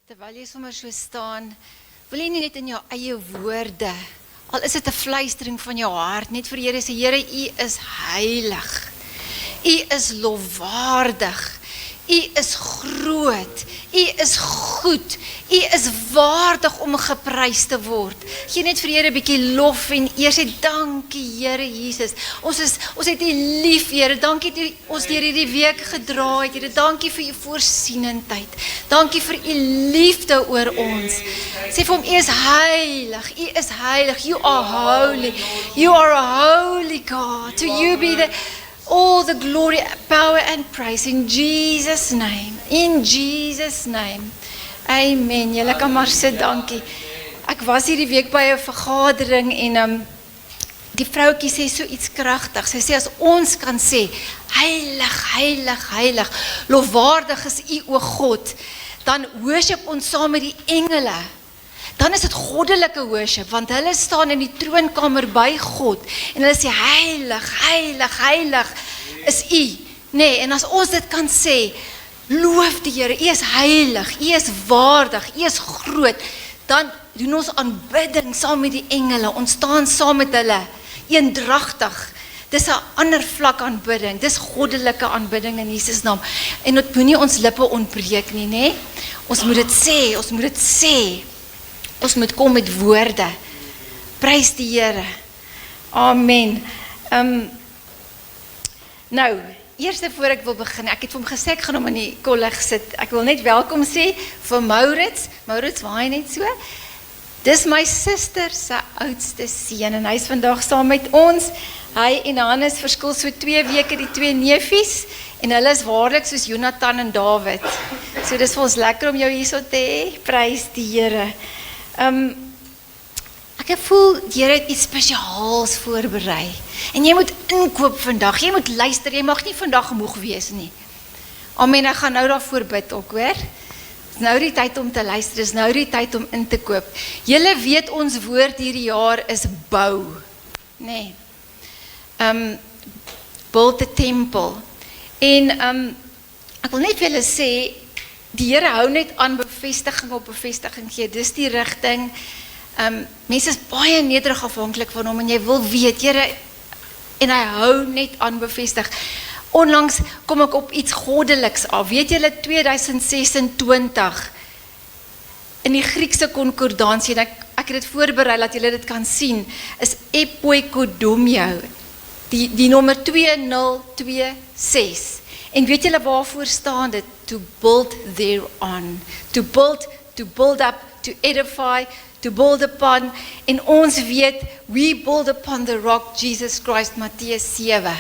Terwyl jy sommer so staan, wil jy nie net in jou eie woorde, al is dit 'n fluistering van jou hart, net vir Here sê, Here, U is heilig. U is lofwaardig. U is groot. U is goed. U is waardig om geprys te word. Gee net vir Here 'n bietjie lof en eer sê dankie Here Jesus. Ons het U lief, Here. Dankie dat U ons deur hierdie week gedra het, Here. Dankie vir U voorsienendheid. Dankie vir U liefde oor ons. Sê vir hom, U is heilig. U is heilig. You are holy. You are a holy God. To you be all the glory, power and praise in Jesus' name. In Jesus' name. Amen. Julle kan maar sit, dankie. Ek was hierdie week by 'n vergadering en die vroutjie sê so iets kragtig. Sy sê as ons kan sê heilig, heilig, heilig, lofwaardig is U o God, dan worship ons saam met die engele. Dan is dit goddelike worship, want hulle staan in die troonkamer by God en hulle sê heilig, heilig, heilig is U. Nee, en as ons dit kan sê, loof die Here, U is heilig, U is waardig, U is groot, dan doen ons aanbidding saam met die engele, ons staan saam met hulle, eendragtig. Dis 'n ander vlak aanbidding, dis goddelike aanbidding in Jesus naam. En dit moenie ons lippe ontbreek nie, nê? Ons moet dit sê, ons moet dit sê. Ons moet kom met woorde. Prys die Here. Amen. Nou, eers voor ek wil begin, ek het vir hom gesê ek gaan hom in die kolleg sit. Ek wil net welkom sê vir Maurits. Maurits, waai net so. Dis my suster se oudste seun en hy's vandag saam met ons. Hy en Hannes verskil so 2 weke, die 2 neefies, en hulle is waarlik soos Jonathan en David. So dis vir ons lekker om jou hierso te hê. Prys die Here. Ek voel, die Here het iets spesiaals voorberei. En jy moet inkoop vandag, jy moet luister, jy mag nie vandag moeg wees nie. Amen, ek gaan nou daarvoor bid ook, hoor. Dis nou die tyd om te luister, dis nou die tyd om in te koop. Julle weet ons woord hierdie jaar is bou. Nee. Build the temple. En ek wil net vir julle sê, die Here hou net aan bevestiging op bevestiging gee. Dis die rigting. Mense is baie nederig afhanklik van hom en jy wil weet, Here, en hy hou net aan bevestig. Onlangs kom ek op iets goddeliks af. Weet julle 2026 in die Griekse konkordansie, en ek het dit voorberei dat julle dit kan sien, is epoikodomio, die nommer 2026. En weet julle waarvoor staan dit? To build thereon. To build up, to edify, to build upon. En ons weet, we build upon the rock, Jesus Christ, Mattheus 7.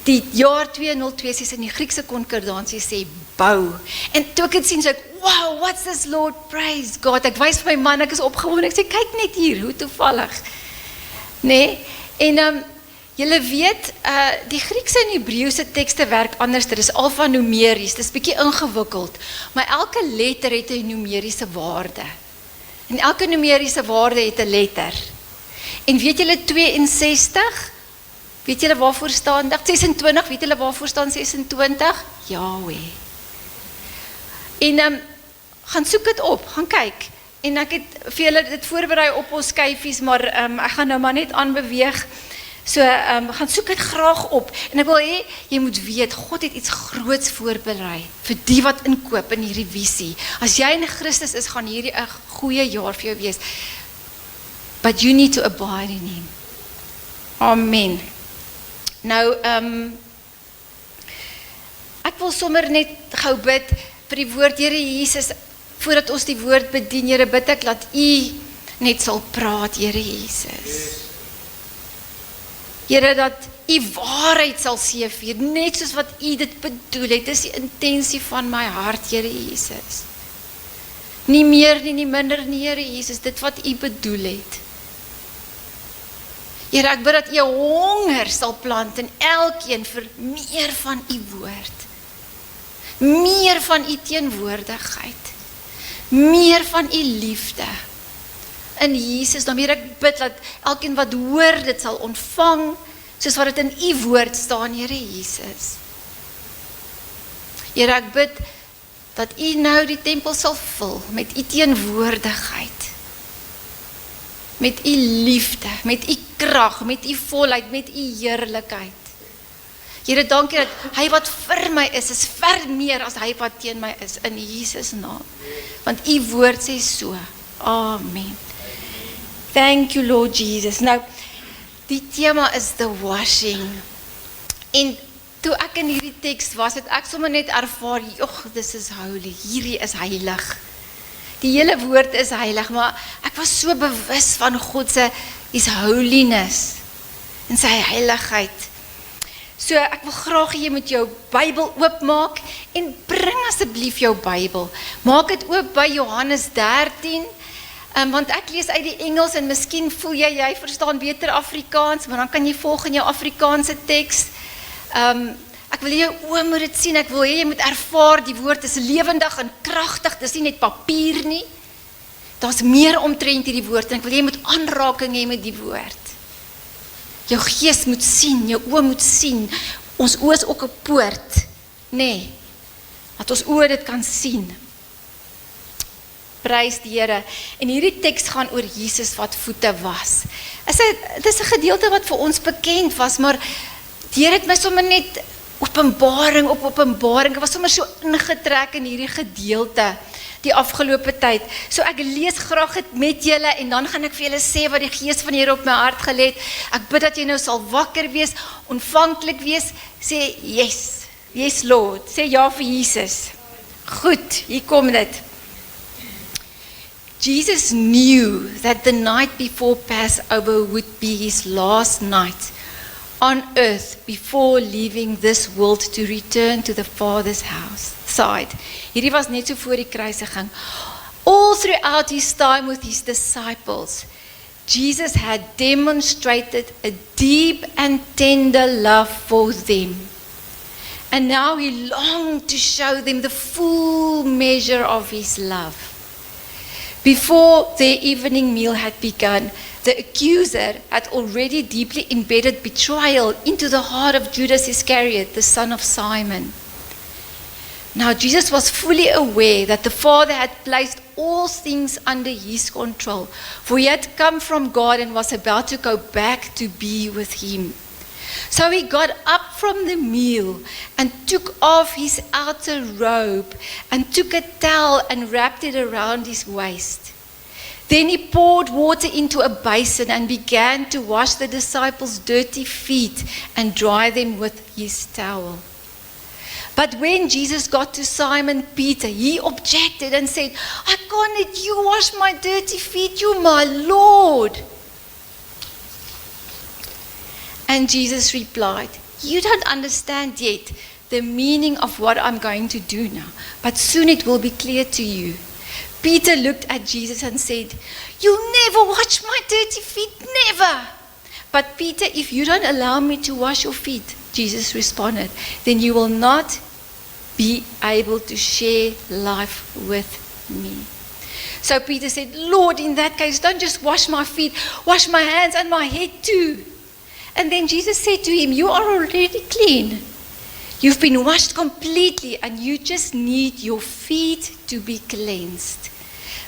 Die jaar 2026 in die Griekse konkordansie sê, bou. En toe ek het sien, sê ek, wow, what's this Lord? Praise God. Ek wys vir my man, ek is opgewonde. Ek sê, kyk net hier, hoe toevallig. Nee, en julle weet, die Griekse en Hebreëse tekste werk anders, dit is alfanumeries, dit is bietjie ingewikkeld, maar elke letter het 'n numeriese waarde. En elke numeriese waarde het 'n letter. En weet julle 62? Weet julle waarvoor staan? 26, weet julle waarvoor staan 26? Yahweh. En gaan soek dit op, gaan kyk. En ek het vir julle dit voorberei op ons skyfies, maar ek gaan nou maar net aanbeweeg. So, gaan soek dit graag op. En ek wil hê, jy moet weet, God het iets groots voorberei vir die wat inkoop in hierdie visie. As jy in Christus is, gaan hierdie 'n goeie jaar vir jou wees. But you need to abide in Him. Amen. Nou, ek wil sommer net gou bid vir die woord, Here Jesus, voordat ons die woord bedien, Here, bid ek dat U net sal praat, Here Jesus. Here, dat U waarheid sal seëvier, net soos wat U dit bedoel het. Dis die intensie van my hart, Here Jesus. Nie meer nie, nie minder nie, Here Jesus, dit wat U bedoel het. Here, ek bid dat U honger sal plant in elkeen vir meer van U woord. Meer van U teenwoordigheid. Meer van U liefde. In Jesus, dan Here, ek bid dat elkeen wat hoor dit sal ontvang, soos wat dit in U woord staan, Here Jesus. Here, ek bid dat U nou die tempel sal vul met U teenwoordigheid, met U liefde, met U krag, met U volheid, met U heerlikheid. Here, dankie dat hy wat vir my is ver meer as hy wat teen my is, in Jesus naam. Want U woord sê so. Amen. Thank you, Lord Jesus. Nou, die tema is the washing. En toe ek in hierdie teks was, het ek sommer net ervaar, this is holy, hierdie is heilig. Die hele woord is heilig, maar ek was so bewus van God se His holiness en sy heiligheid. So ek wil graag hê jy moet jou Bybel oopmaak en bring asseblief jou Bybel. Maak dit oop by Johannes 13, want ek lees uit die Engels en miskien voel jy verstaan beter Afrikaans, maar dan kan jy volg in jou Afrikaanse teks. Ek wil jou oë moet dit sien, ek wil hê jy moet ervaar, die woord is lewendig en kragtig, dis nie net papier nie. Daar's meer omtrent hierdie woord en ek wil jy moet aanraking hê met die woord. Jou gees moet sien, jou oë moet sien. Ons oë is ook 'n poort, nê? Dat ons oë dit kan sien. Prys die Here. En hierdie teks gaan oor Jesus wat voete was. Dit is 'n gedeelte wat vir ons bekend was, maar die Here het my sommer net openbaring op openbaring. Ek was sommer so ingetrek in hierdie gedeelte die afgelope tyd. So ek lees graag dit met julle en dan gaan ek vir julle sê wat die Gees van die Here op my hart gelê het. Ek bid dat jy nou sal wakker wees, ontvanklik wees. Sê yes. Yes Lord. Sê ja vir Jesus. Goed, hier kom dit. Jesus knew that the night before Passover would be his last night on earth before leaving this world to return to the Father's house side. Hierdie was net so voor die kruisiging. All throughout his time with his disciples, Jesus had demonstrated a deep and tender love for them. And now he longed to show them the full measure of his love. Before their evening meal had begun, the accuser had already deeply embedded betrayal into the heart of Judas Iscariot, the son of Simon. Now Jesus was fully aware that the Father had placed all things under his control, for he had come from God and was about to go back to be with him. So he got up from the meal and took off his outer robe and took a towel and wrapped it around his waist. Then he poured water into a basin and began to wash the disciples' dirty feet and dry them with his towel. But when Jesus got to Simon Peter, he objected and said, "I can't let you wash my dirty feet, you my Lord." And Jesus replied, "You don't understand yet the meaning of what I'm going to do now, but soon it will be clear to you." Peter looked at Jesus and said, "You'll never wash my dirty feet, never." "But Peter, if you don't allow me to wash your feet," Jesus responded, "then you will not be able to share life with me." So Peter said, "Lord, in that case, don't just wash my feet, wash my hands and my head too." And then Jesus said to him, "You are already clean. You've been washed completely and you just need your feet to be cleansed."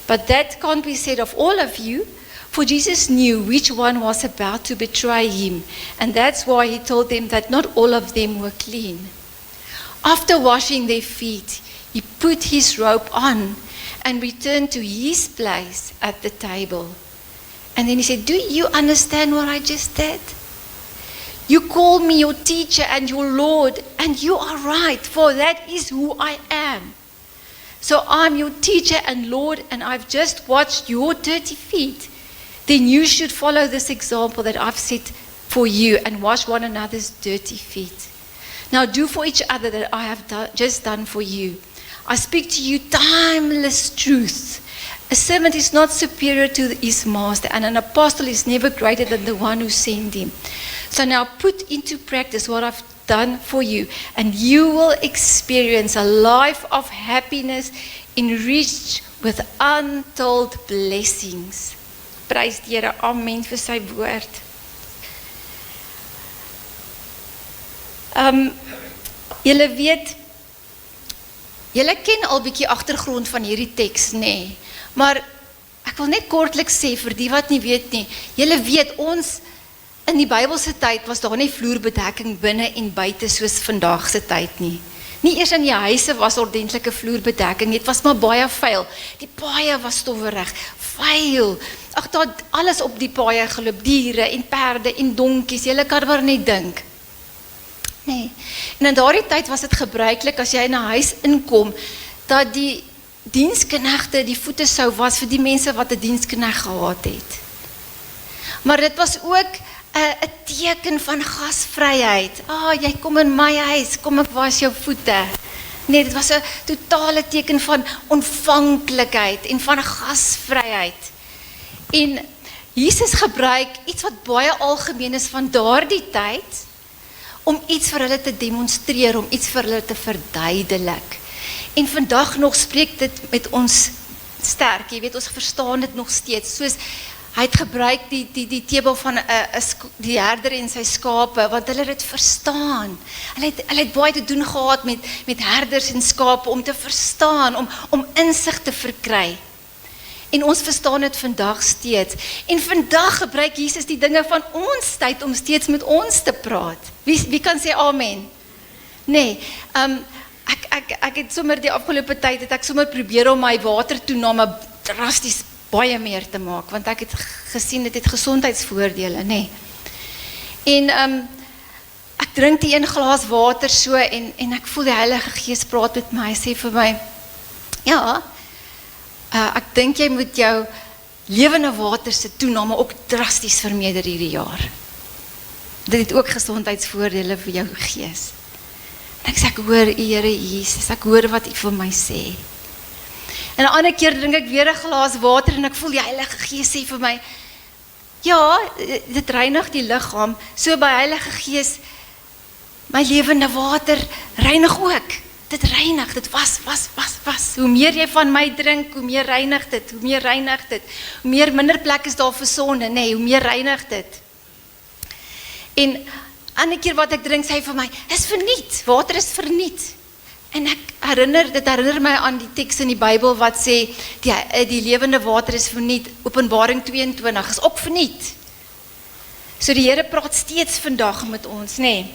But that can't be said of all of you, for Jesus knew which one was about to betray him, and that's why he told them that not all of them were clean. After washing their feet, he put his robe on and returned to his place at the table. And then he said, "Do you understand what I just did? You call me your teacher and your Lord, and you are right, for that is who I am. So I'm your teacher and Lord, and I've just washed your dirty feet. Then you should follow this example that I've set for you and wash one another's dirty feet. Now do for each other that I have just done for you. I speak to you timeless truth. A servant is not superior to his master, and an apostle is never greater than the one who sent him. So now put into practice what I've done for you, and you will experience a life of happiness enriched with untold blessings." Prys die Here, amen vir sy woord. Julle weet, Julle ken al bietjie agtergrond van hierdie teks, nê? Maar ek wil net kortliks sê vir die wat nie weet nie. Julle weet ons in die Bybelse tyd was daar nie vloerbedekking binne en buite soos vandag se tyd nie. Nie eers in die huise was ordentlike vloerbedekking, dit was maar baie vuil. Die paaie was stowwerig, vuil. Ag, daar het alles op die paaie geloop, diere en perde en donkies. Julle kan maar net dink. Nee. En in daardie tyd was dit gebruiklik as jy in 'n huis inkom dat die diensknegte die voete sou was vir die mense wat 'n dienskneg gehad het. Maar dit was ook 'n teken van gasvryheid. Jy kom in my huis, kom ek was jou voete. Nee, dit was 'n totale teken van ontvanklikheid en van gasvryheid. En Jesus gebruik iets wat baie algemeen is van daardie tyd om iets vir hulle te demonstreer, om iets vir hulle te verduidelik. En vandag nog spreek dit met ons sterk, jy weet, ons verstaan dit nog steeds, soos hy het gebruik die teebel van die herder en sy skape, want hulle het verstaan. Hulle het baie te doen gehad met herders en skape, om te verstaan, om insig te verkry. En ons verstaan dit vandag steeds. En vandag gebruik Jesus die dinge van ons tyd om steeds met ons te praat. Wie kan sê amen? Nee, ek het sommer die afgelope tyd, het ek sommer probeer om my watertoename drasties baie meer te maak, want ek het gesien, dit het gesondheidsvoordele, nee. En ek drink die 1 glas water so, en ek voel die Heilige Gees praat met my, hy sê vir my, ja, ek dink jy moet jou lewende water se toename ook drasties vermeerder hierdie jaar. Dit het ook gesondheidsvoordele vir jou gees. En ek sê, ek hoor U Here Jesus, ek hoor wat U vir my sê. En 'n ander keer drink ek weer 'n glas water en ek voel die Heilige Gees sê vir my, ja, dit reinig die liggaam, so by Heilige Gees, my lewende water reinig ook. Dit reinig, dit was. Hoe meer jy van my drink, hoe meer reinig dit, hoe meer minder plek is daar vir sonde, nee, hoe meer reinig dit. En ander keer wat ek drink, sê hy vir my, is verniet, water is verniet. En dit herinner my aan die teks in die Bybel wat sê, die lewende water is verniet, Openbaring 22 is ook verniet. So die Here praat steeds vandag met ons, nee.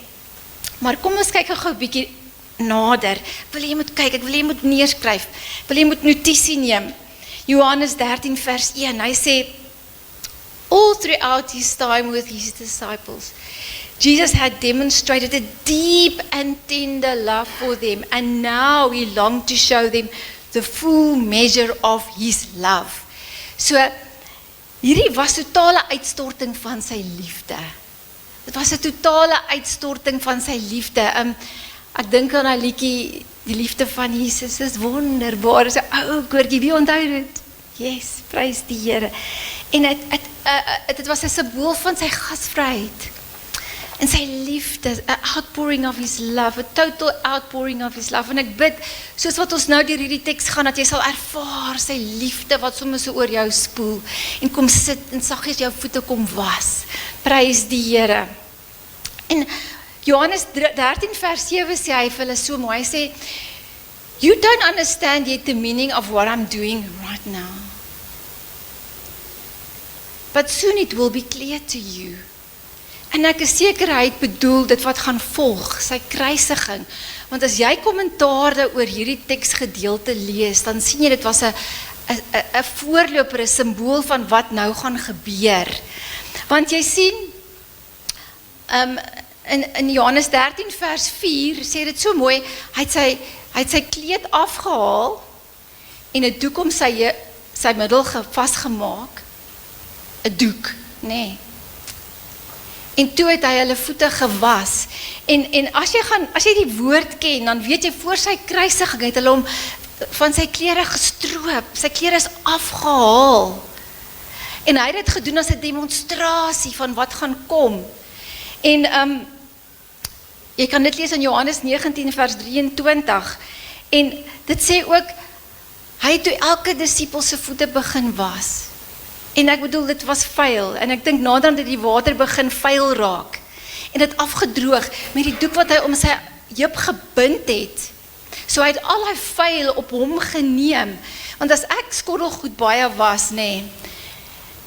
Maar kom ons kyk gou 'n bietjie nader. Ek wil jy moet kyk, ek wil jy moet neerskryf, ek wil jy moet notisie neem. Johannes 13 vers 1, hy sê, all throughout his time with his disciples, Jesus had demonstrated a deep and tender love for them, and now he longed to show them the full measure of his love. So, hierdie was totale uitstorting van sy liefde. Dit was 'n totale uitstorting van sy liefde. Ek dink aan 'n liedjie, die liefde van Jesus is wonderbaar. Dis 'n ou koortjie, wie onthou dit? Yes, prys die Here. En dit was 'n simbool van sy gasvryheid. En sy liefde, 'n outpouring of his love, 'n total outpouring of his love. En ek bid, soos wat ons nou deur hierdie teks gaan, dat jy sal ervaar sy liefde wat sommer so oor jou spoel en kom sit en saggies jou voete kom was. Prys die Here. En Johannes 13 vers 7 sê hy vir hulle so mooi, hy sê, you don't understand yet the meaning of what I'm doing right now. But soon it will be clear to you. En ek is seker hy het bedoel dit wat gaan volg, sy kruisiging. Want as jy kommentaar oor hierdie teksgedeelte lees, dan sien jy dit was 'n voorloper, 'n simbool van wat nou gaan gebeur. Want jy sien, in Johannes 13 vers 4 sê dit so mooi, hy het sy kleed afgehaal en 'n doek om sy middel vasgemaak, 'n doek, nee. En toe het hy hulle voete gewas. En as jy die woord ken, dan weet jy, voor sy kruisiging het hulle hom van sy klere gestroop, sy klere is afgehaal. En hy het dit gedoen as 'n demonstrasie van wat gaan kom. En jy kan dit lees in Johannes 19 vers 23. En dit sê ook, hy het toe elke disipel se voete begin was. En ek bedoel, dit was vuil, en ek dink naderhand dat die water begin vuil raak, en dit afgedroog, met die doek wat hy om sy heup gebind het, So hy het al die vuil op hom geneem. Want as ek skottelgoed baie was,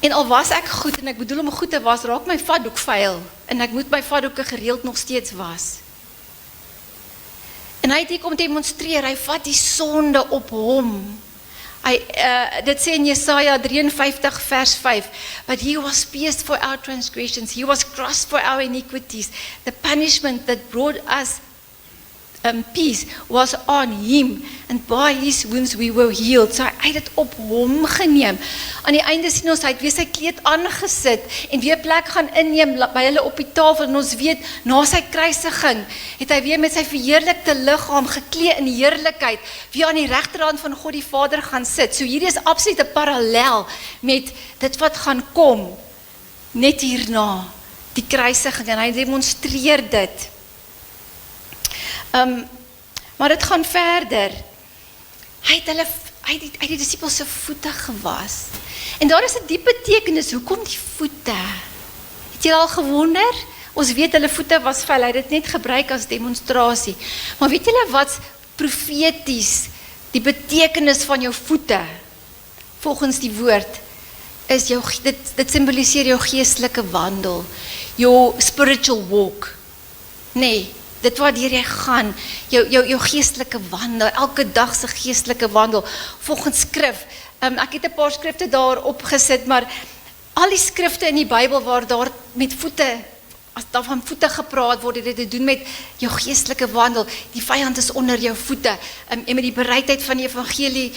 en al was ek goed, en ek bedoel om goed te was, raak my vatdoek vuil, en ek moet my vatdoeke gereeld nog steeds was. En hy het hier kom demonstreer, hy vat die sonde op hom. Dit sê in Jesaja 53 vers 5, but he was pierced for our transgressions, he was crushed for our iniquities, the punishment that brought us peace was on him, and by his wounds we were healed. So hy het dit op hom geneem. Aan die einde sien ons, hy het weer sy kleed aangesit, en weer plek gaan inneem by hulle op die tafel, en ons weet, na sy kruisiging, het hy weer met sy verheerlikte liggaam geklee in heerlikheid, weer aan die regterhand van God die Vader gaan sit. So hierdie is absoluut 'n parallel met dit wat gaan kom, net hierna, die kruisiging, en hy demonstreer dit. Maar dit gaan verder. Hy het die disippels se voete gewas. En daar is 'n diep betekenis, hoekom die voete? Het jy al gewonder? Ons weet hulle voete was vuil, hy het dit net gebruik as demonstrasie. Maar weet julle wat profeties, die betekenis van jou voete, volgens die woord, is dit symboliseer jou geestelike wandel, jou spiritual walk. Dit waar deur jy gaan, jou geestelike wandel, elke dag se geestelike wandel, volgens skrif. Ek het 'n paar skrifte daar opgesit, maar al die skrifte in die Bybel waar daar met voete, as daar van voete gepraat word, het dit te doen met jou geestelike wandel. Die vyand is onder jou voete, en met die bereidheid van die evangelie,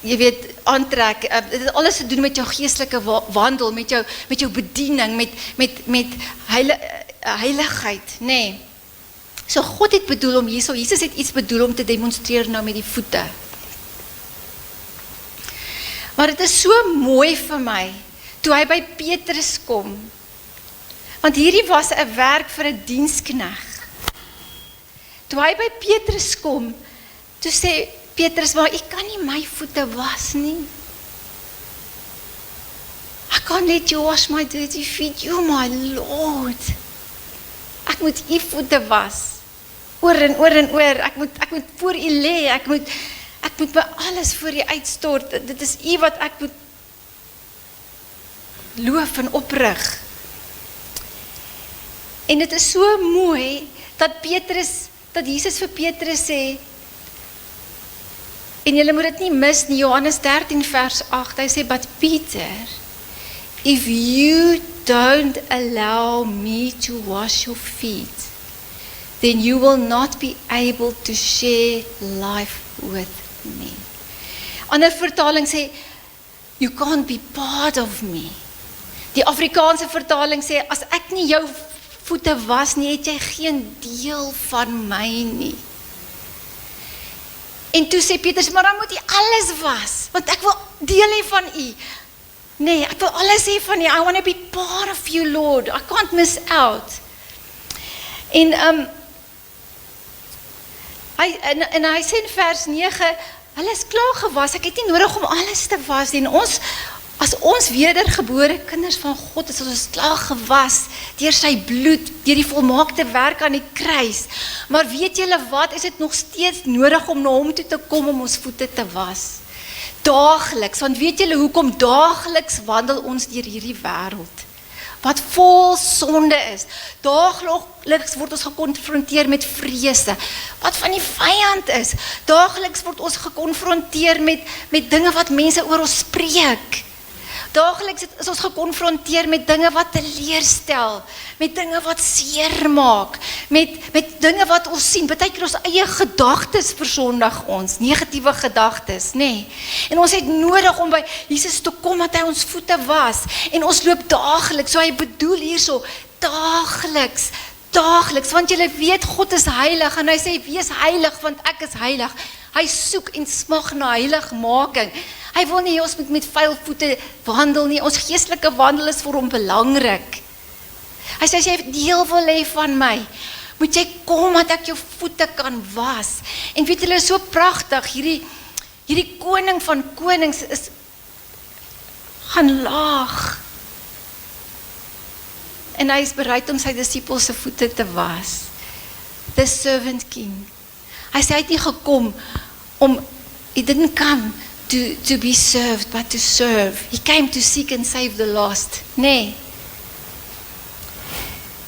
jy weet, aantrek, dit het alles te doen met jou geestelike wandel, met jou bediening, met heiligheid, So God het bedoel om Jesus het iets bedoel om te demonstreer nou met die voete. Maar dit is so mooi vir my, toe hy by Petrus kom, want hierdie was 'n werk vir 'n diensknegt. Toe hy by Petrus kom, toe sê Petrus, maar ek kan nie my voete was nie. I can't let you wash my dirty feet, you my Lord. Ek moet u voete was, oor en oor en oor, ek moet voor u lê, ek moet my alles voor u uitstort, dit is u wat ek moet loof en oprig. En dit is so mooi, dat Jesus vir Petrus sê, en julle moet dit nie mis nie, Johannes 13 vers 8, hy sê, but Peter, if you don't allow me to wash your feet, then you will not be able to share life with me. Ander vertaling sê, you can't be part of me. Die Afrikaanse vertaling sê, as ek nie jou voete was nie, het jy geen deel van my nie. En toe sê Petrus, maar dan moet jy alles was, want ek wil deel hê van u. Ek wil alles hê van u, I want to be part of you, Lord, I can't miss out. En hy sê in vers 9, hulle is klaar gewas, ek het nie nodig om alles te was, en as ons wedergebore kinders van God is, ons klaar gewas, deur sy bloed, deur die volmaakte werk aan die kruis, maar weet julle wat, is dit nog steeds nodig om na hom toe te kom, om ons voete te was, daagliks, want weet julle hoekom, daagliks wandel ons deur hierdie wêreld, wat vol sonde is, daagliks word ons gekonfronteer met vrese, wat van die vyand is, daagliks word ons gekonfronteer met dinge wat mense oor ons spreek, daagliks is ons gekonfronteer met dinge wat teleurstel, met dinge wat seer maak, met dinge wat ons sien, partykeer ons eie gedagtes versondig ons, negatiewe gedagtes, En ons het nodig om by Jesus te kom, dat hy ons voete was, en ons loop daagliks, so hy bedoel hierso, daagliks, want julle weet, God is heilig, en hy sê, wees heilig, want ek is heilig, hy soek en smag na heiligmaking, hy wil nie, ons moet met vuil voete wandel nie, ons geestelike wandel is vir hom belangrik, hy sê, as jy deel wil hê van my, moet jy kom, dat ek jou voete kan was, en weet julle, so pragtig, hierdie koning van konings is, gaan laag, en hy is bereid om sy disippels se voete te was, the servant king, Hy sê hy het nie gekom om, he didn't come to be served, but to serve. He came to seek and save the lost. Nee.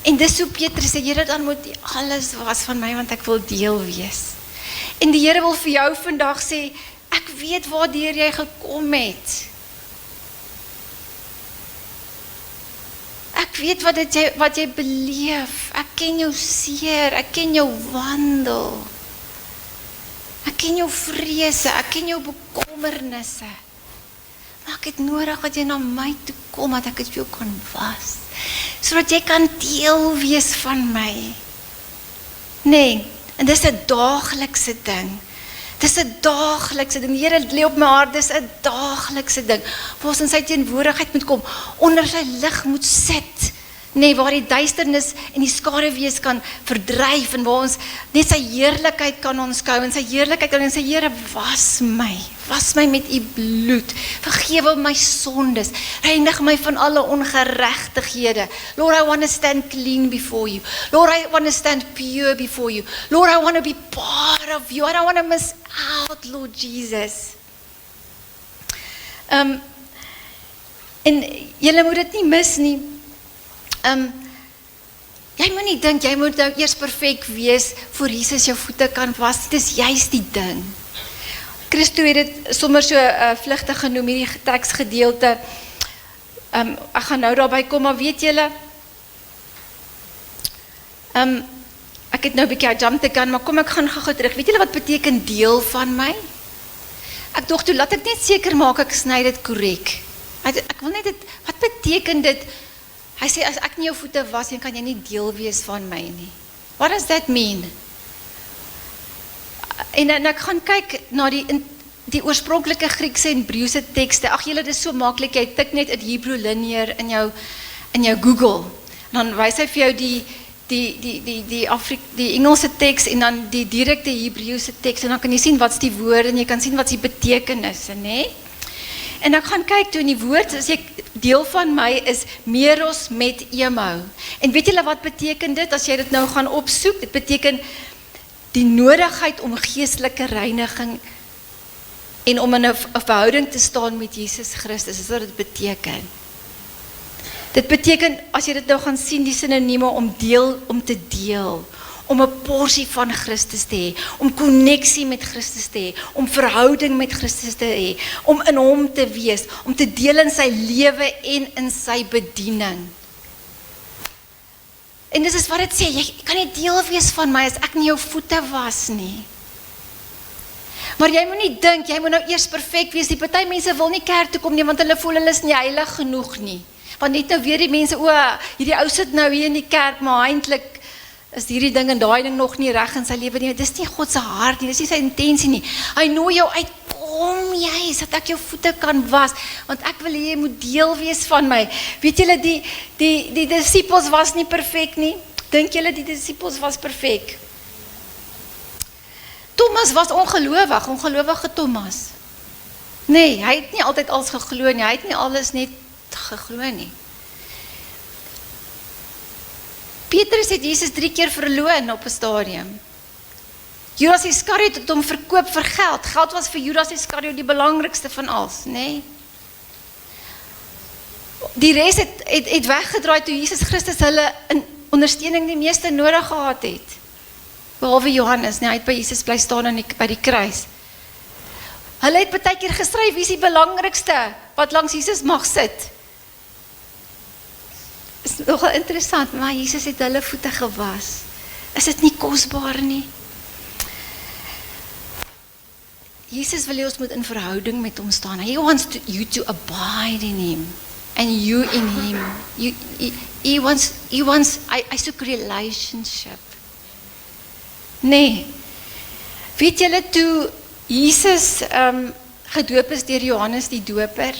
En dis hoe Petrus sê, Here, dan moet alles was van my, want ek wil deel wees. En die Here wil vir jou vandag sê, ek weet waardeur jy gekom het. Ek weet wat jy beleef. Ek ken jou seer, ek ken jou wandel. Ek ken jou vrese, ek ken jou bekommernisse. Maar ek het nodig dat jy na my toe kom, dat ek het vir jou kan was. Sodat jy kan deel wees van my. Nee, en dis 'n daaglikse ding. Dis 'n daaglikse ding. Die Here lê op my hart, dis 'n daaglikse ding. Waar ons in sy teenwoordigheid moet kom, onder sy lig moet sit. Nee, waar die duisternis en die skaduwees kan verdryf en waar ons net sy heerlikheid kan aanskou en sy heerlikheid kan en sy Here, was my met u bloed, vergewe my sondes, reinig my van alle ongeregtighede. Lord, I want to stand clean before you. Lord, I want to stand pure before you. Lord, I want to be part of you. I don't want to miss out, Lord Jesus. En julle moet dit nie mis nie. Jy moet nie dink, jy moet nou eers perfek wees, voor Jesus jou voete kan was, dit is juist die ding. Christo het dit sommer so vlugtig genoem, hierdie teksgedeelte, ek gaan nou daarby kom, maar weet julle, ek het nou 'n bietjie jump the gun, maar kom ek gaan gou terug, weet julle wat beteken deel van my? Ek dog toe, laat ek net seker maak, ek sny dit korrek. Ek wil net dit, wat beteken dit? Hy sê, as ek nie jou voete was, dan kan jy nie deel wees van my nie. What does that mean? En ek gaan kyk na die oorspronklike Griekse en Hebreëse tekste. Ag julle, dit is so maklik, jy tik net in Hebrew linear in jou Google. En dan wys hy vir jou die Engelse teks en dan die direkte Hebreëse teks en dan kan jy sien wat's die woorde en jy kan sien wat's die betekenisse, nê? En ek gaan kyk toe in die woord, as ek deel van my is meros met emo. En weet julle wat beteken dit, as jy dit nou gaan opsoek? Dit beteken die nodigheid om geestelike reiniging en om in 'n verhouding te staan met Jesus Christus, is wat dit beteken. Dit beteken, as jy dit nou gaan sien, die sinonieme om te deel, om 'n porsie van Christus te hê, om koneksie met Christus te hê, om verhouding met Christus te hê, om in hom te wees, om te deel in sy lewe en in sy bediening. En dis is wat dit sê, jy kan nie deel wees van my as ek nie jou voete was nie. Maar jy moet nie dink, jy moet nou eers perfek wees. Die party mense wil nie kerk toe kom nie, want hulle voel hulle is nie heilig genoeg nie. Want net nou weer die mense, hierdie ou sit nou hier in die kerk, maar eintlik is hierdie ding en daai ding nog nie reg in sy lewe nie. Dis nie God se hart nie, dis nie sy intensie nie. Hy nooi jou uit, kom jy, sodat ek jou voete kan was, want ek wil hê jy moet deel wees van my. Weet julle, die disippels was nie perfek nie. Dink julle die disippels was perfek? Thomas was ongelowige Thomas. Nee, hy het nie altyd alles geglo nie, hy het nie alles net geglo nie. Petrus het Jesus 3 keer verloon op 'n stadium. Judas Iskariot het hom verkoop vir geld. Geld was vir Judas Iskariot die belangrikste van alles, nê? Die res het weggedraai toe Jesus Christus hulle in ondersteuning die meeste nodig gehad het. Behalwe Johannes, hy het by Jesus bly staan by die kruis. Hulle het baie keer geskryf, wie is die belangrikste wat langs Jesus mag sit? Is nogal interessant, maar Jesus het hulle voete gewas. Is dit nie kosbaar nie? Jesus wil hê ons moet in verhouding met hom staan. He wants you to abide in him and you in him. He wants I soek relationship. Nee. Weet julle toe Jesus gedoop is deur Johannes die Doper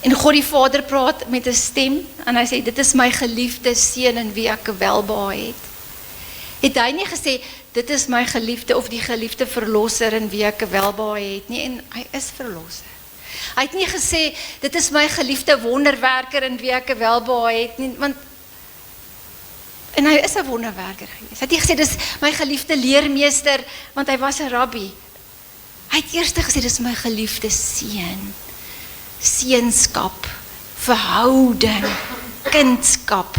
en God die Vader praat met 'n stem en hy sê dit is my geliefde seun in wie ek welbehae het. Het hy nie gesê dit is my geliefde of die geliefde verlosser in wie ek welbehae het nie, en hy is verlosser. Hy het nie gesê dit is my geliefde wonderwerker in wie ek welbehae het nie, want En hy is 'n wonderwerker gewees. Hy het nie gesê, dis my geliefde leermeester, want hy was 'n rabbi. Hy het eers gesê, dis my geliefde seun. Seenskap, verhouding, kindskap.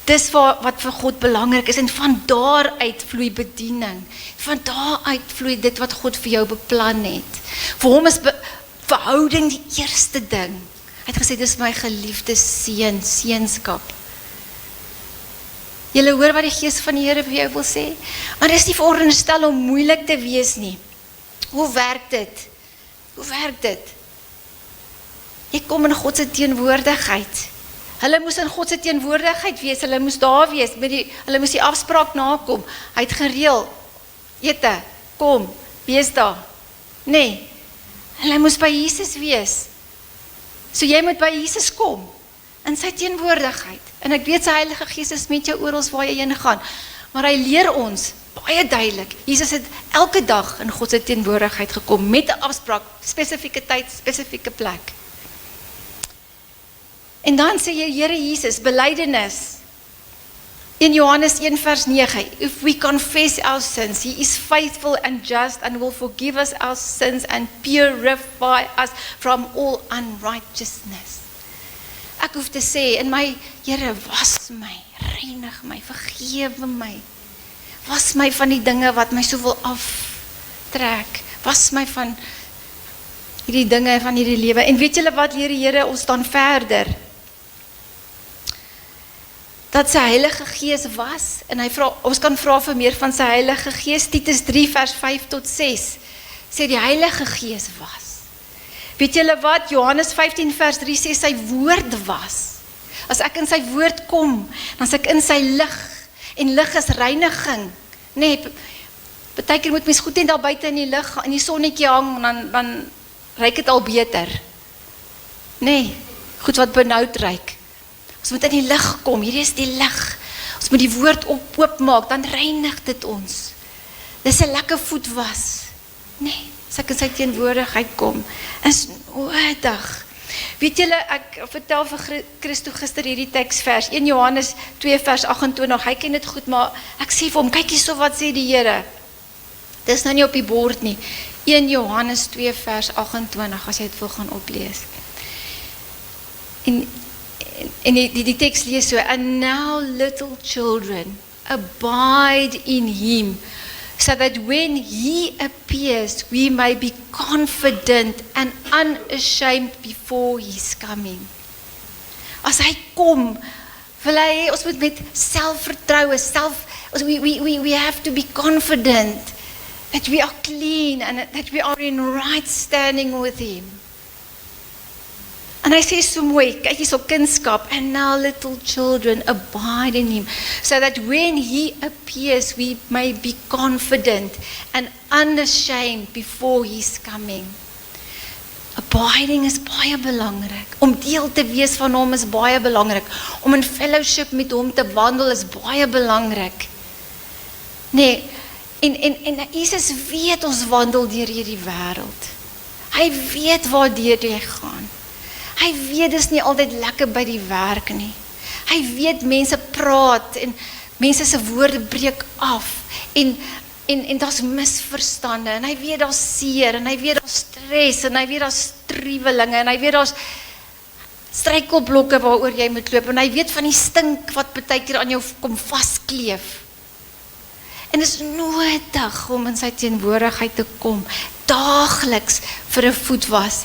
Dis wat vir God belangrik is, en van daaruit vloei bediening. Van daaruit vloei dit wat God vir jou beplan het. Vir hom is verhouding die eerste ding. Hy het gesê, dis my geliefde seun, seenskap. Julle hoor wat die Gees van die Here vir jou wil sê? Maar dis nie veronderstel om moeilik te wees nie. Hoe werk dit? Hoe werk dit? Jy kom in God se teenwoordigheid. Hulle moes in God se teenwoordigheid wees, hulle moes daar wees, hulle moes die afspraak nakom. Hy het gereël, ete, kom, wees daar. Nee, hulle moes by Jesus wees. So jy moet by Jesus kom, in sy teenwoordigheid. En ek weet sy Heilige Gees is met jou oral waar jy heen gaan, maar hy leer ons, baie duidelik, Jesus het elke dag in God se teenwoordigheid gekom, met 'n afspraak, spesifieke tyd, spesifieke plek. En dan sê jy, Here Jesus, belydenis, in Johannes 1 vers 9, if we confess our sins, he is faithful and just and will forgive us our sins and purify us from all unrighteousness. Ek hoef te sê, in my, Here, was my, reinig my, vergewe my, was my van die dinge wat my so wil aftrek, was my van hierdie dinge van hierdie lewe. En weet julle wat leer die Here ons dan verder? Dat sy Heilige Gees was, en ons kan vra vir meer van sy Heilige Gees. Titus 3 vers 5 tot 6, sê die Heilige Gees was. Weet julle wat, Johannes 15 vers 3 sê, sy woord was. As ek in sy woord kom, dan is ek in sy lig, en lig is reiniging. Nee, partykeer moet mens goed net daar buite in die lig, in die sonnetjie hang, dan ruik het al beter. Nee, goed wat benoud ruik. Ons moet in die lig kom, hier is die lig. Ons moet die woord oopmaak, dan reinig dit ons. Dis 'n lekker voet was. Nee, as ek in sy teenwoordigheid kom, is nodig. Weet julle, ek vertel vir Christo gister hierdie teksvers, 1 Johannes 2 vers 28, hy ken dit goed, maar ek sê vir hom, kyk hierso wat sê die Here. Dis nou nie op die bord nie. 1 Johannes 2 vers 28, as jy dit wil gaan oplees. En die teks lees so, and now little children, abide in him, so that when he appears, we may be confident and unashamed before his coming. As hy kom, wil hy, ons moet met selfvertroue, we have to be confident that we are clean and that we are in right standing with him. En hy sê so mooi, kyk hier's op kindskap, and now little children abide in him, so that when he appears, we may be confident and unashamed before his coming. Abiding is baie belangrik, om deel te wees van hom is baie belangrik, om in fellowship met hom te wandel is baie belangrik. Nee, en Jesus weet ons wandel deur hierdie wêreld. Hy weet waardeur jy gaan. Hy weet dis nie altyd lekker by die werk nie. Hy weet mense praat en mense se woorde breek af en daar's misverstande en hy weet daar's seer en hy weet daar's stres en hy weet daar's struwelinge en hy weet daar's struikelblokke waaroor jy moet loop en hy weet van die stink wat baie keer aan jou kom vaskleef. En dit is nodig om in sy teenwoordigheid te kom, daagliks vir 'n voet was.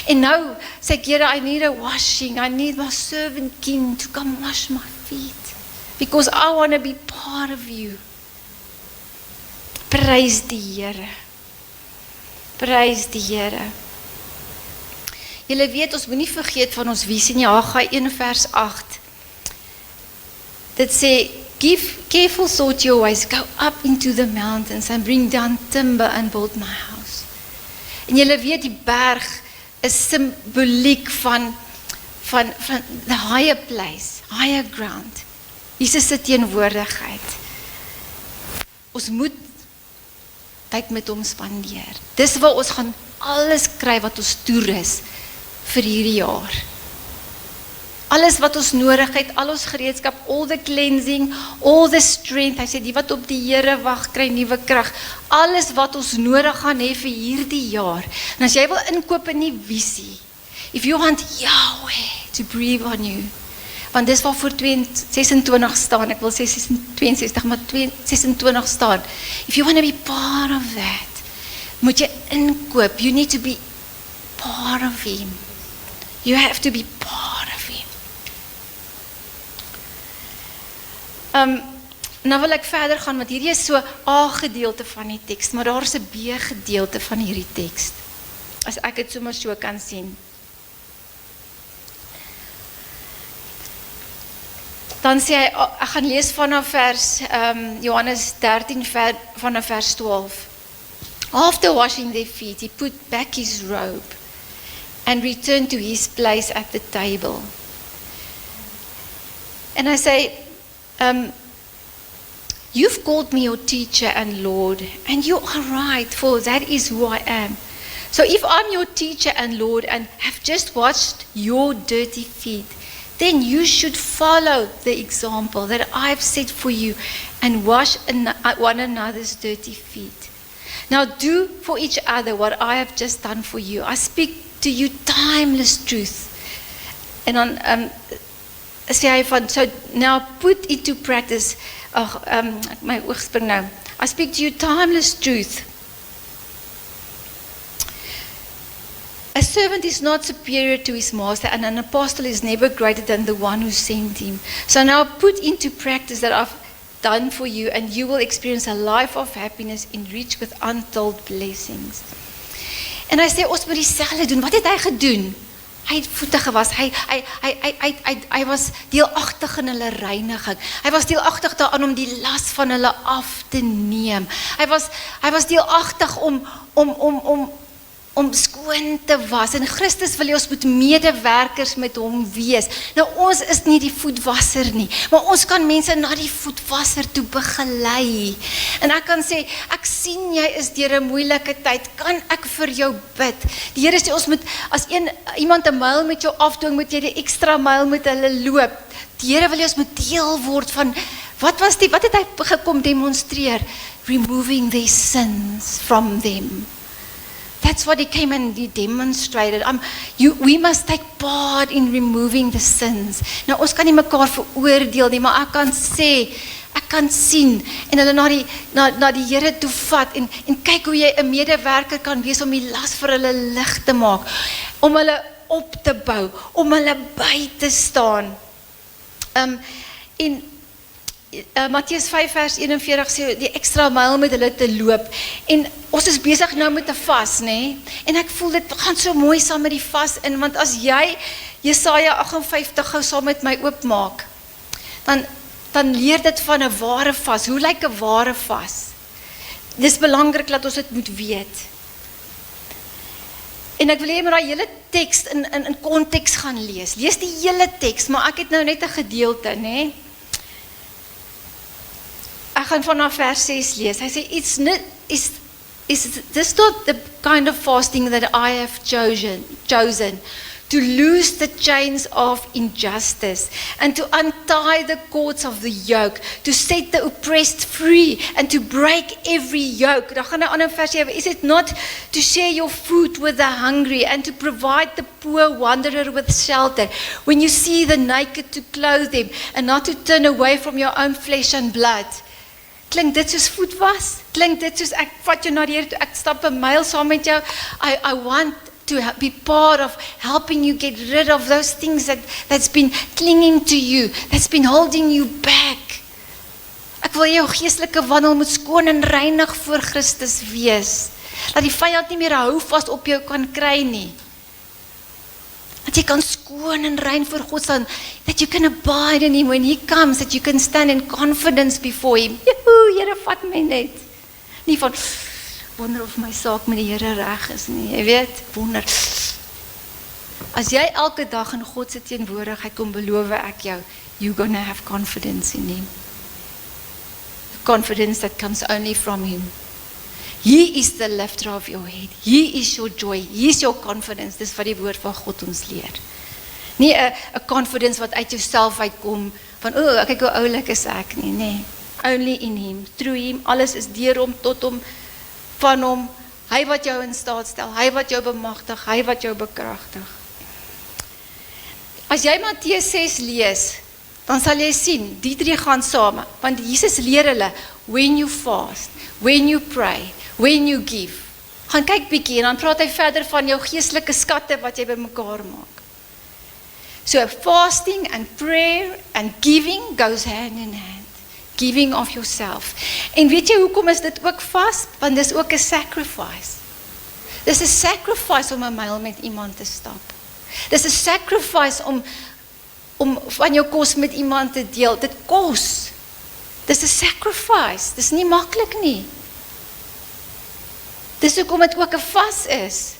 En nou sê ek, Here, I need a washing, I need my servant king to come wash my feet, because I want to be part of you. Prys die Here. Prys die Here. Julle weet, ons moenie vergeet van ons visie nie, Haggai 1 vers 8. Dit sê, give careful thought to your ways, go up into the mountains and bring down timber and build my house. En julle weet, die berg is symboliek van the higher place, higher ground. Jesus se teenwoordigheid. Ons moet tyd met hom spandeer. Dis waar ons gaan alles kry wat ons toerus vir hierdie jaar. alles wat ons nodig het, al ons gereedskap, all the cleansing, all the strength. Hy sê, die wat op die Here wag, kry nuwe krag. Alles wat ons nodig gaan hê vir hierdie jaar. En as jy wil inkoop in die visie, if you want Yahweh to breathe on you, want dis waarvoor 26 staan, ek wil sê 62, maar 26 staan. If you want to be part of that, moet jy inkoop. You need to be part of him. You have to be part of him. Nou wil ek verder gaan, want hierdie is so A gedeelte van die teks, maar daar is 'n B gedeelte van hierdie teks. As ek dit sommer so kan sien. Dan sê hy, ek gaan lees vanaf vers Johannes 13 vanaf vers 12. After washing their feet, he put back his robe and returned to his place at the table. And I say, you've called me your teacher and Lord, and you are right, for that is who I am. So if I'm your teacher and Lord and have just washed your dirty feet, then you should follow the example that I've set for you and wash one another's dirty feet. Now do for each other what I have just done for you. I speak to you timeless truth. En dan sê hy van, so now put into practice, my oog spring nou. I speak to you timeless truth. A servant is not superior to his master, and an apostle is never greater than the one who sent him. So now put into practice that I've done for you, and you will experience a life of happiness enriched with untold blessings. En hy sê, ons moet dieselfde doen. Wat het hy gedoen? Hy het voete gewas. Hy was deelagtig in hulle reiniging. Hy was deelagtig daaraan om die las van hulle af te neem. Hy was deelagtig om skoon te was. En Christus wil hê ons moet medewerkers met hom wees. Nou ons is nie die voetwasser nie, maar ons kan mense na die voetwasser toe begelei. En ek kan sê, ek sien jy is deur 'n moeilike tyd, kan ek vir jou bid? Die Here sê ons moet, as iemand 'n myl met jou afdwing, moet jy die ekstra myl met hulle loop. Die Here wil hê ons moet deel word van, wat het hy gekom demonstreer? Removing their sins from them. That's what he came and he demonstrated. We must take part in removing the sins. Nou, ons kan nie mekaar veroordeel nie, maar ek kan sien, en hulle na die Here toe vat, en kyk hoe jy 'n medewerker kan wees om die las vir hulle lig te maak, om hulle op te bou, om hulle by te staan. Matteus 5 vers 41 sê, die ekstra myl met hulle te loop, en ons is besig nou met 'n vas, nê? En ek voel dit gaan so mooi saam met die vas in, want as jy Jesaja 58 gou saam met my oopmaak, dan leer dit van 'n ware vas. Hoe lyk 'n ware vas? Dis belangrik dat ons dit moet weet. En ek wil hê jy moet daai hele teks in konteks gaan lees. Lees die hele teks, maar ek het nou net 'n gedeelte, nê? Ek gaan vanaf vers 6 lees. Hy sê, is this not the kind of fasting that I have chosen to loose the chains of injustice and to untie the cords of the yoke, to set the oppressed free and to break every yoke. Dan gaan hy aan in vers 7. Is it not to share your food with the hungry and to provide the poor wanderer with shelter? When you see the naked, to clothe them and not to turn away from your own flesh and blood. Klink dit soos voetwas? Klink dit soos ek vat jou na die Here toe, ek stap 'n myl saam met jou? I want to be part of helping you get rid of those things that's been clinging to you, that's been holding you back. Ek wil jou geestelike wandel moet skoon en reinig voor Christus wees. Dat die vyand nie meer hou vas op jou kan kry nie. Dat jy kan skoon en rein voor God staan, that you can abide in him when he comes, that you can stand in confidence before him. Joehoe, Here, vat my net. Nie van, wonder of my saak met die Here reg is nie, jy weet, wonder. As jy elke dag in God se teenwoordigheid kom, beloof ek jou, you're gonna have confidence in him. Confidence that comes only from him. He is the lifter of your head. He is your joy. He is your confidence. Dis wat die woord van God ons leer. Nie 'n confidence wat uit jouself uitkom, van, kyk hoe oulik is ek nie, nee. Only in him, through him, alles is deur hom, tot hom, van hom, hy wat jou in staat stel, hy wat jou bemagtig, hy wat jou bekragtig. As jy Matteus 6 lees, dan sal jy sien, die drie gaan saam, want Jesus leer hulle, when you fast, when you pray, when you give, gaan kyk bietjie, en dan praat hy verder van jou geestelike skatte wat jy bymekaar maak. So fasting and prayer and giving goes hand in hand. Giving of yourself. En weet jy hoekom is dit ook vas? Want dis ook 'n sacrifice. Dis 'n sacrifice om 'n myl met iemand te stap. Dis 'n sacrifice om van jou kos met iemand te deel. Dit kos. Dis 'n sacrifice. Dis nie maklik nie. Dis hoekom dit ook 'n vas is.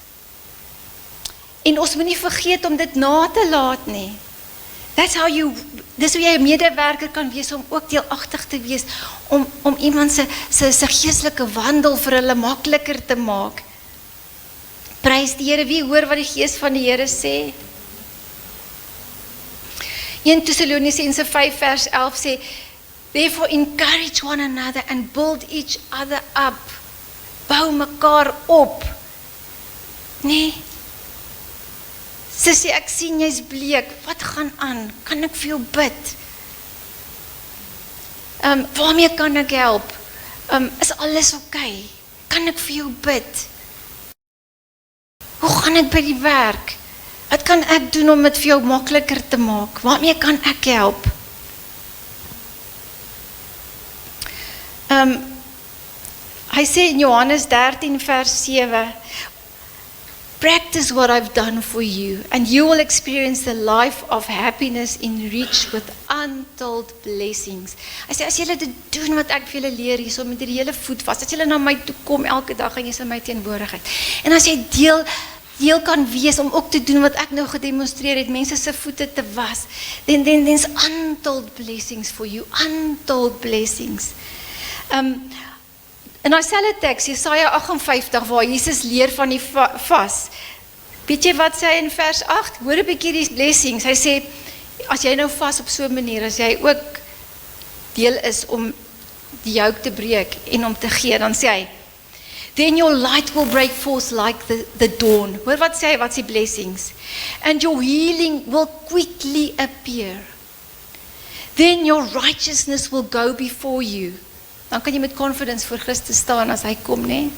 En ons moet nie vergeet om dit na te laat nie. Dis hoe jy 'n medewerker kan wees, om ook deelagtig te wees, om iemand se geestelike wandel vir hulle makliker te maak. Prys die Here, wie hoor wat die Gees van die Here sê? 1 Tessalonisense 5 vers 11 sê, therefore encourage one another and build each other up. Bou mekaar op. Nee. Sissie, ek sien jy's bleek, wat gaan aan? Kan ek vir jou bid? Waarmee kan ek help? Is alles oké? Kan ek vir jou bid? Hoe gaan dit by die werk? Wat kan ek doen om dit vir jou makliker te maak? Waarmee kan ek help? Hy sê in Johannes 13 vers 7, practice what I've done for you, and you will experience the life of happiness enriched with untold blessings. Hy sê, as julle dit doen wat ek vir julle leer hier, so met die hele voet vas, as julle na my toe kom elke dag en jy is in my teenwoordigheid, en as jy deel kan wees om ook te doen wat ek nou gedemonstreer het, mense se voete te was, then there's untold blessings for you, untold blessings. In daai selfde teks, Jesaja 58, waar Jesus leer van die vas, weet jy wat sê hy in vers 8? Hoor 'n bietjie die blessings. Hy sê, as jy nou vas op so 'n manier, as jy ook deel is om die yoke te breek en om te gee, dan sê hy, then your light will break forth like the dawn. Hoor wat sê hy, wat is die blessings? And your healing will quickly appear. Then your righteousness will go before you. Dan kan jy met confidence voor Christus staan as hy kom, nee?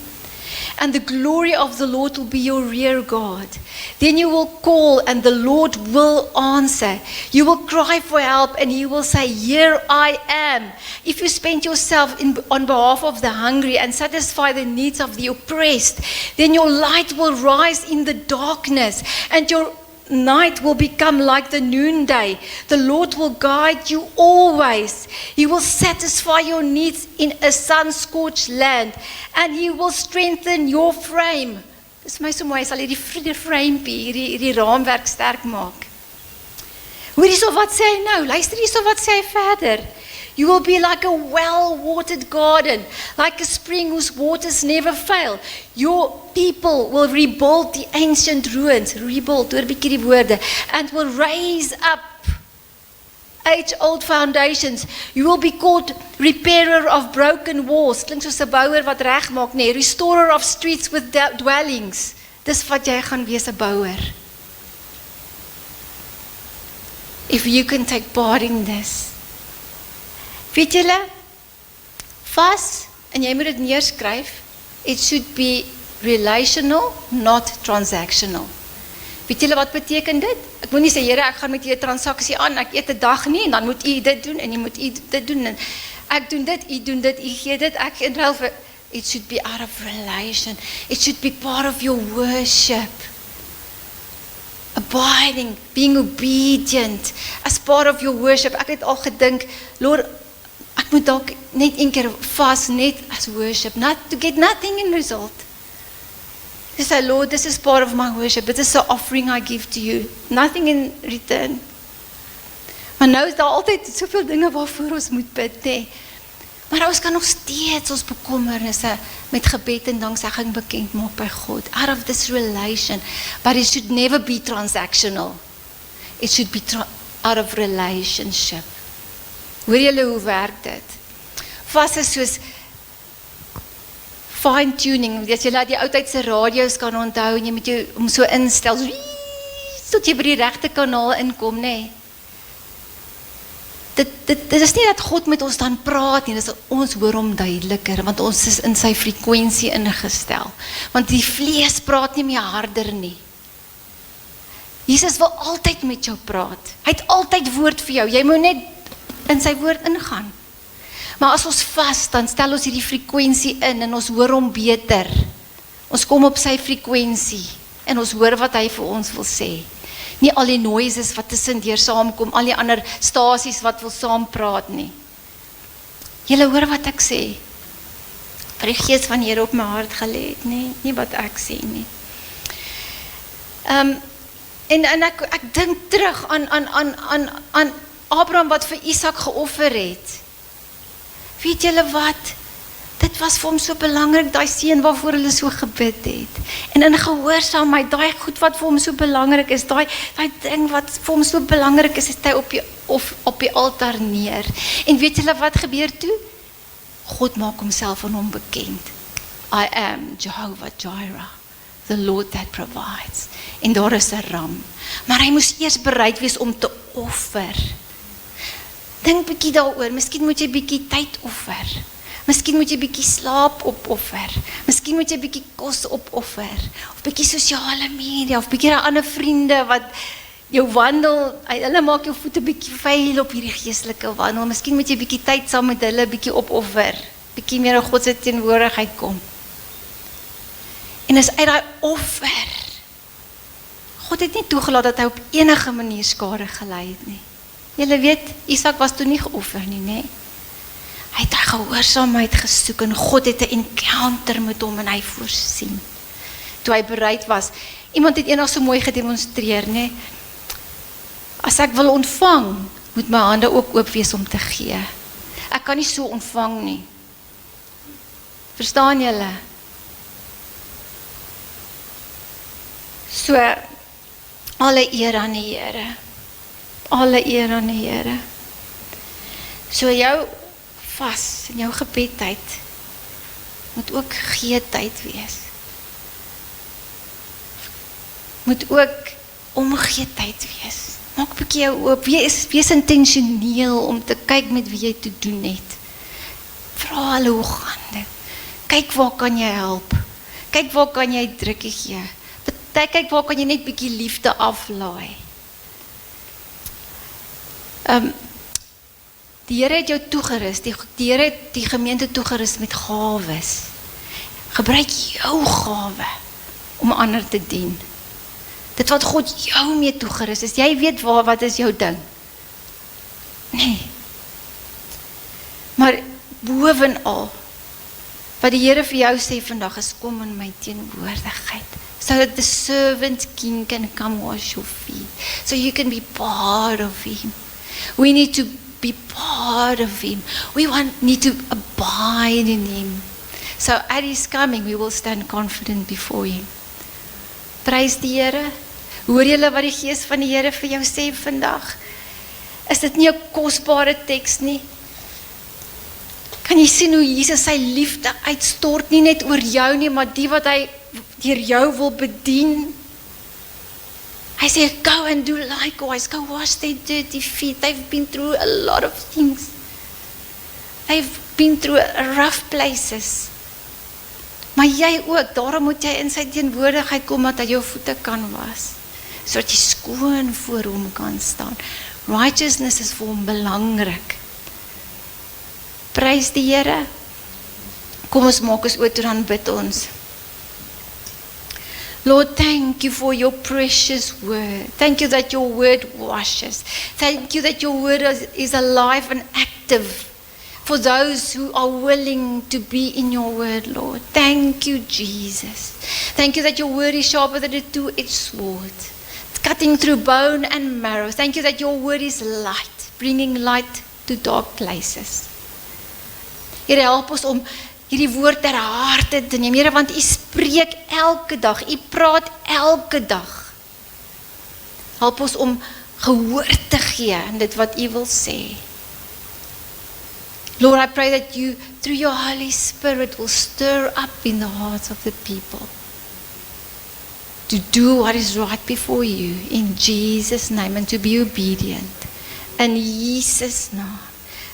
And the glory of the Lord will be your rear guard. Then you will call and the Lord will answer. You will cry for help and he will say, here I am. If you spend yourself on behalf of the hungry and satisfy the needs of the oppressed, then your light will rise in the darkness and your night will become like the noonday. The Lord will guide you always. He will satisfy your needs in a sun-scorched land and he will strengthen your frame. Dis my so mooi, sal hierdie framepie, hierdie raamwerk sterk maak. Hoor hierso wat sê hy nou? Luister hierso wat sê hy verder. You will be like a well-watered garden, like a spring whose waters never fail. Your people will rebuild the ancient ruins, rebuild, hoor bietjie die woorde, and will raise up age-old foundations. You will be called repairer of broken walls. Klink soos 'n bouer wat regmaak, nee, restorer of streets with dwellings. Dis wat jy gaan wees, 'n bouer. If you can take part in this. Weet julle, vas, en jy moet dit neerskryf, it should be relational, not transactional. Weet julle wat beteken dit? Ek moet nie sê, Here, ek gaan met julle transaksie aan, ek eet 'n dag nie, en dan moet u dit doen, en jy moet u dit doen, en ek doen dit, u doen dit, u gee dit, ek in ruil vir, it should be out of relation, it should be part of your worship. Abiding, being obedient, as part of your worship. Ek het al gedink, Lord, ek moet dalk net een keer vas, net as worship, not to get nothing in result. To say, Lord, this is part of my worship, this is the offering I give to you, nothing in return. Maar nou is daar altyd soveel dinge waarvoor ons moet bid, nee. Maar ons kan nog steeds ons bekommernisse met gebed en danksegging bekend maak by God, out of this relation, but it should never be transactional. It should be out of relationship. Hoor julle hoe werk dit? Vas is soos fine-tuning, as jy laat die oudtydse radio's kan onthou, en jy moet jou om so instel, so tot jy by die regte kanaal inkom, nee. Dit is nie dat God met ons dan praat nie, dis ons hoor hom duideliker, want ons is in sy frekwensie ingestel. Want die vlees praat nie meer harder nie. Jesus wil altyd met jou praat. Hy het altyd woord vir jou. Jy moet net in sy woord ingaan. Maar as ons vas, dan stel ons hierdie frekwensie in en ons hoor hom beter. Ons kom op sy frekwensie en ons hoor wat hy vir ons wil sê. Nie al die noises wat tussendeur saamkom, al die ander stasies wat wil saam praat nie. Julle hoor wat ek sê? Vir die gees van die Here op my hart gelê het, nie wat ek sê nie. En ek dink terug aan Abraham wat vir Isak geoffer het. Weet julle wat? Dit was vir hom so belangrik, daai seun waarvoor hulle so gebid het. En in gehoorsaamheid, daai goed wat vir hom so belangrik is, daai ding wat vir hom so belangrik is, het hy op die altaar neer. En weet julle wat gebeur toe? God maak homself aan hom bekend. I am Jehovah Jireh, the Lord that provides. En daar is 'n ram. Maar hy moes eers bereid wees om te offer. Dink bietjie daaroor, miskien moet jy bietjie tyd offer. Miskien moet jy bietjie slaap opoffer. Miskien moet jy bietjie kos opoffer. Of bietjie sosiale media, of bietjie ander vriende wat jou wandel, hulle maak jou voete bietjie vuil op hierdie geestelike wandel. Miskien moet jy bietjie tyd saam met hulle bietjie opoffer. Bietjie meer in God se teenwoordigheid kom. En is uit daai offer. God het nie toegelaat dat hy op enige manier skade gelei het nie. Julle weet, Isak was toe nie geoffer nie, nê? Hy het hy gehoorsaamheid gesoek en God het 'n encounter met hom en hy voorsien. Toe hy bereid was, iemand het eendag so mooi gedemonstreer, nê? As ek wil ontvang, moet my hande ook oop wees om te gee. Ek kan nie so ontvang nie. Verstaan julle? So, alle eer aan die Here. Alle eer aan die Here. So jou vas en jou gebedtyd moet ook geetyd wees. Moet ook omgeetyd wees. Maak 'n bietjie jou oop. Wees intentioneel om te kyk met wie jy te doen het. Vra hulle hoe gaan dit? Kyk waar kan jy help? Kyk waar kan jy drukkie gee? Kyk waar kan jy net bietjie liefde aflaai? Die Here het jou toegerus, die Here het die gemeente toegerus met gawes. Gebruik jou gawe om ander te dien. Dit wat God jou mee toegerus is, jy weet wat is jou ding. Nee. Maar bovenal, wat die Here vir jou sê vandag is, kom in my teenwoordigheid. So that the servant king can come wash your feet. So you can be part of him. We need to be part of him. We need to abide in him. So at his coming, we will stand confident before him. Prys die Here. Hoor julle wat die Gees van die Here vir jou sê vandag? Is dit nie 'n kosbare teks nie? Kan jy sien hoe Jesus sy liefde uitstort, nie net oor jou nie, maar die wat hy deur jou wil bedien? Hy sê, go and do likewise, go wash their dirty feet. They've been through a lot of things. They've been through rough places. Maar jy ook, daarom moet jy in sy teenwoordigheid kom, dat hy jou voete kan was. Sodat jy skoon voor hom kan staan. Righteousness is vir hom belangrik. Prys die Here. Kom ons maak ons oor toe, dan bid ons. Lord, thank you for your precious word. Thank you that your word washes. Thank you that your word is alive and active for those who are willing to be in your word, Lord. Thank you, Jesus. Thank you that your word is sharper than a two-edged sword, cutting through bone and marrow. Thank you that your word is light, bringing light to dark places. Here, help ons om hierdie woord ter harte te neem, Here, want U spreek elke dag, U praat elke dag. Help ons om gehoor te gee aan dit wat U wil sê. Lord, I pray that You, through Your Holy Spirit, will stir up in the hearts of the people to do what is right before You, in Jesus' name, and to be obedient. In Jesus' naam.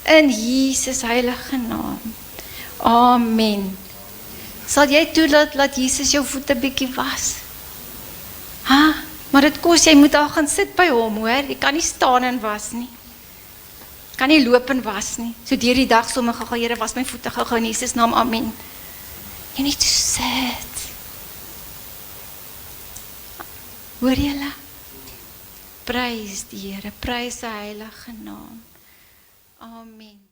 In Jesus' heilige naam. Amen. Sal jy toelaat dat Jesus jou voete bietjie was? Maar dit kos, jy moet daar gaan sit by hom, hoor. Jy kan nie staan en was nie. Kan nie loop en was nie. So deur die dag sommer gou, Here, was my voete gou in Jesus naam. Amen. You need to sit. Hoor julle? Prys die Here, prys sy heilige naam. Amen.